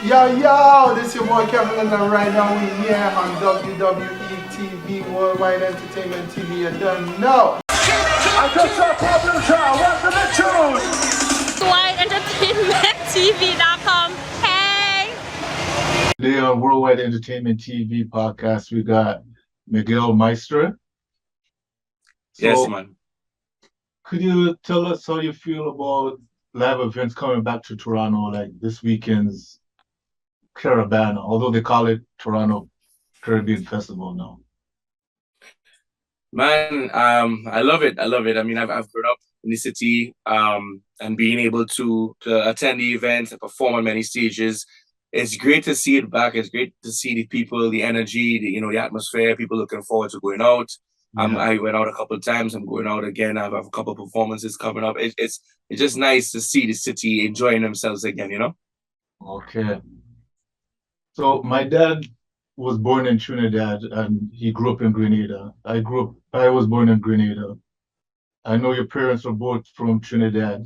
Yo, this your boy Kevin, and right now we here on WWETV, Worldwide Entertainment TV. You don't know. I just saw Pablo Shaw. What's the tune? WWETV.com. Hey! Today on Worldwide Entertainment TV podcast, we got Miguel Maestre. Yes, man. Could you tell us how you feel about live events coming back to Toronto, like this weekend's Caribana, although they call it Toronto Caribbean Festival now? Man, I love it. I love it. I mean, I've grown up in the city, and being able to attend the events and perform on many stages. It's great to see it back. It's great to see the people, the energy, the atmosphere, people looking forward to going out. Yeah. I went out a couple of times. I'm going out again. I have a couple of performances coming up. It's just nice to see the city enjoying themselves again, you know? Okay. So my dad was born in Trinidad and he grew up in Grenada. I was born in Grenada. I know your parents are both from Trinidad.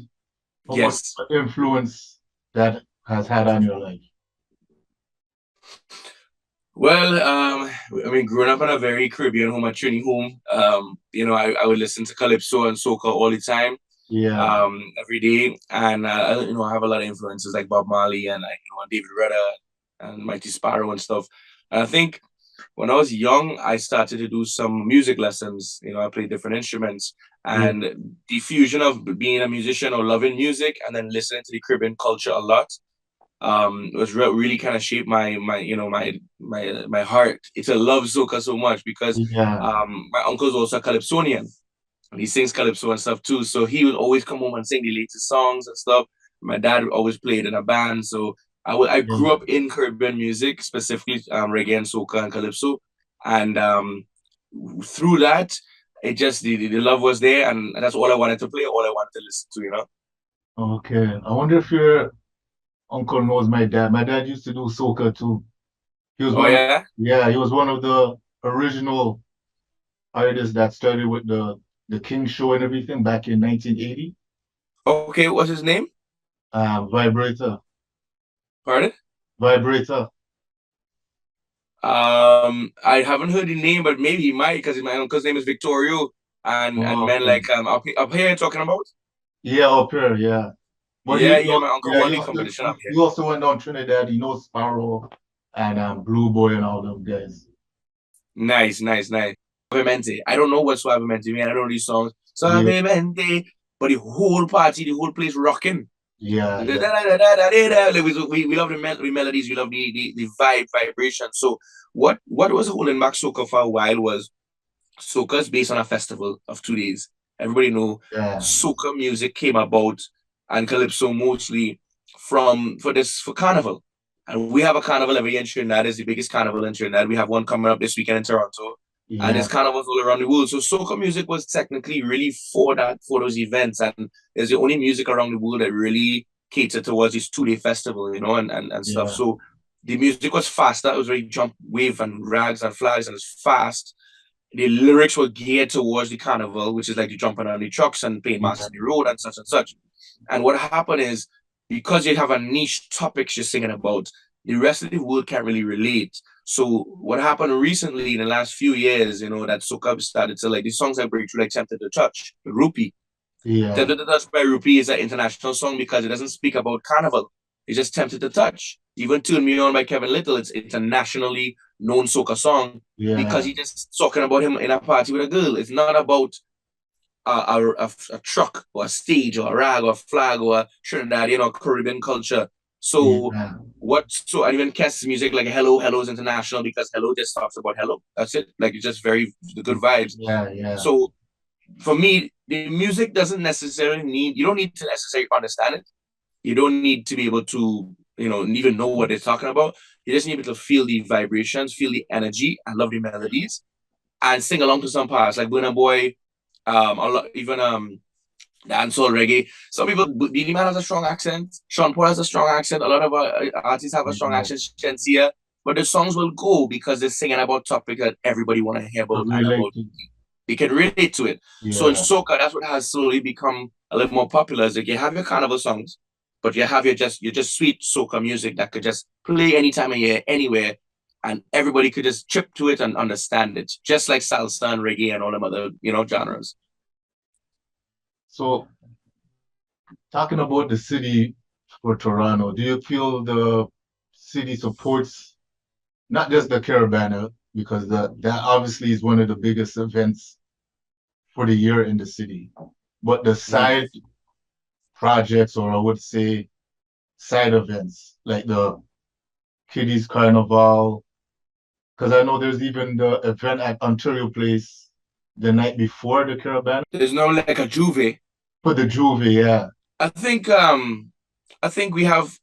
Yes. What influence that has had on your life? Well, I mean, growing up in a very Caribbean home, a Trini home, I would listen to Calypso and Soca all the time, Yeah. every day. And, I have a lot of influences like Bob Marley and, David Rudder and Mighty Sparrow and stuff. And I think when I was young, I started to do some music lessons. I played different instruments. And the fusion of being a musician or loving music and then listening to the Caribbean culture a lot, was really kind of shaped my heart. It's a love soca so much because my uncle's also a calypsonian and he sings calypso and stuff too. So he would always come home and sing the latest songs and stuff. My dad always played in a band, so I grew up in Caribbean music, specifically reggae and soca and calypso, and through that, it just the love was there, and that's all I wanted to play, all I wanted to listen to. Okay. I wonder if your uncle knows my dad. My dad used to do soca too. He was he was one of the original artists that started with the King Show and everything back in 1980. Okay, what's his name? Vibrator. Pardon? Vibrator. I haven't heard the name, but maybe he might, because my uncle's name is Victorio, and men like up here talking about. Yeah, up here, yeah. But my uncle won the competition up here. He also went down Trinidad. He knows Sparrow and Blue Boy and all them guys. Nice. Suavemente. I don't know what Suavemente means. I don't know these songs. Suavemente. But the whole party, the whole place rocking. Yeah. We love the melodies, we love the vibration. So what was holding back soca for a while was soca is based on a festival of 2 days. Everybody know soca music came about and calypso mostly for Carnival. And we have a carnival every year in Trinidad. It's the biggest carnival in Trinidad. We have one coming up this weekend in Toronto. Yeah. And there's carnivals all around the world. So soca music was technically really for those events. And it's the only music around the world that really catered towards this 2-day festival, and stuff. So the music was faster. It was very jump, wave, and rags and flags, and it's fast. The lyrics were geared towards the carnival, which is like you jumping on the trucks and playing mass on the road and such and such. And what happened is, because you have a niche topics you're singing about, the rest of the world can't really relate. So what happened recently in the last few years, that soca started to, like, these songs that break through, like Tempted to Touch, Rupee. Yeah. Tempted to Touch by Rupee is an international song because it doesn't speak about carnival. It's just Tempted to Touch. Even Turn Me On by Kevin Little, it's a nationally known soca song because he's just talking about him in a party with a girl. It's not about a truck or a stage or a rag or a flag or a Trinidadian or Caribbean culture. So and even Kess's music, like Hello is international because Hello just talks about hello. That's it. Like, it's just very good vibes. Yeah. So for me, the music doesn't necessarily you don't need to necessarily understand it. You don't need to be able to, even know what they're talking about. You just need to feel the vibrations, feel the energy, and love the melodies, and sing along to some parts, like Burna Boy, even dancehall reggae. Some people, Beenie Man has a strong accent. Sean Paul has a strong accent. A lot of artists have a strong accent. Shensia, but the songs will go because they're singing about topics that everybody want to hear about. They can relate to it. Yeah. So in soca, that's what has slowly become a little more popular. Is like you have your carnival songs, but you have your just sweet soca music that could just play any time of year, anywhere, and everybody could just trip to it and understand it, just like salsa and reggae and all them other, genres. So, talking about the city for Toronto, do you feel the city supports not just the Caribana, because that obviously is one of the biggest events for the year in the city, but the side projects, or I would say side events, like the Kiddies Carnival, because I know there's even the event at Ontario Place the night before the Caribana. There's no like a Juve. For the Juve, yeah. I think we have,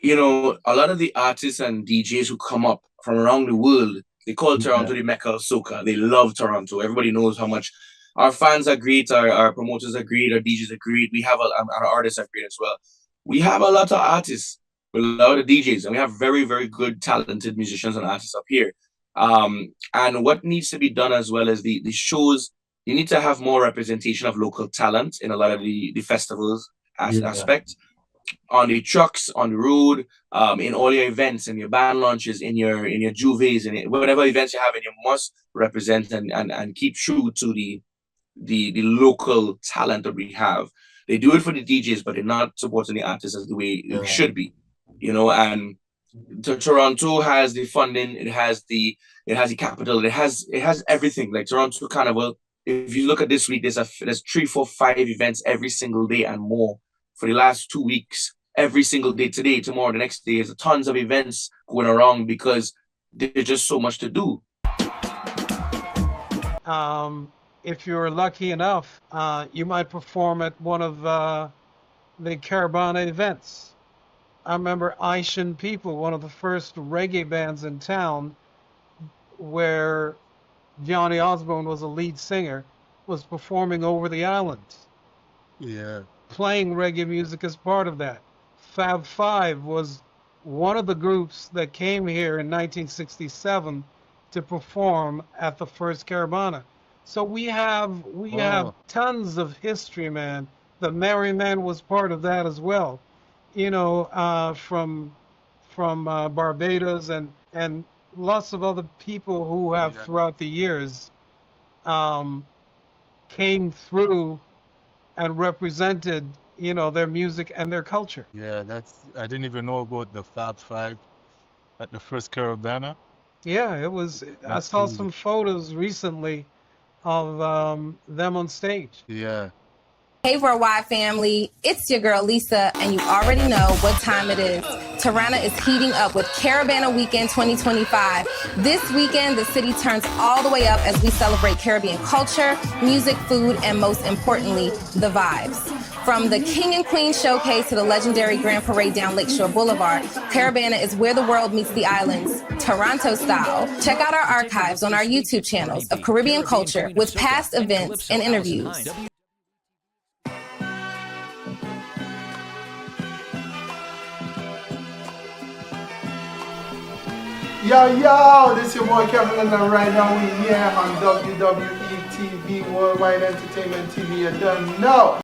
a lot of the artists and DJs who come up from around the world. They call Toronto the Mecca of Soca. They love Toronto. Everybody knows how much our fans are great, our promoters are great, our DJs are great. We have our artists are great as well. We have a lot of artists, a lot of DJs, and we have very, very good, talented musicians and artists up here. And what needs to be done as well is the shows. You need to have more representation of local talent in a lot of the festivals aspect, on the trucks, on the road, in all your events, in your band launches, in your juves, and whatever events you have, and you must represent and keep true to the local talent that we have. They do it for the DJs, but they're not supporting the artists as the way it should be, and Toronto has the funding, it has the capital, it has everything. Like Toronto Carnival, if you look at this week, there's 3, 4, 5 events every single day and more for the last 2 weeks. Every single day, today, tomorrow, the next day, there's tons of events going around because there's just so much to do. If you're lucky enough, you might perform at one of the Caribana events. I remember Aishan People, one of the first reggae bands in town, where Johnny Osborne was a lead singer, was performing over the island. Yeah. Playing reggae music as part of that. Fab Five was one of the groups that came here in 1967 to perform at the first Caribana. So we have tons of history, man. The Merry Men was part of that as well. From Barbados and lots of other people who have throughout the years came through and represented, their music and their culture. Yeah, I didn't even know about the Fab Five at the first Caribana. Yeah, it was. I saw some photos recently of them on stage. Yeah. Hey Worldwide family, it's your girl Lisa, and you already know what time it is. Tirana is heating up with Caribana Weekend 2025. This weekend, the city turns all the way up as we celebrate Caribbean culture, music, food, and most importantly, the vibes. From the King and Queen Showcase to the legendary Grand Parade down Lakeshore Boulevard, Caribana is where the world meets the islands, Toronto style. Check out our archives on our YouTube channels of Caribbean culture with past events and interviews. Yo, this is your boy Kevin, and right now we here on WWETV, Worldwide Entertainment TV. You don't know.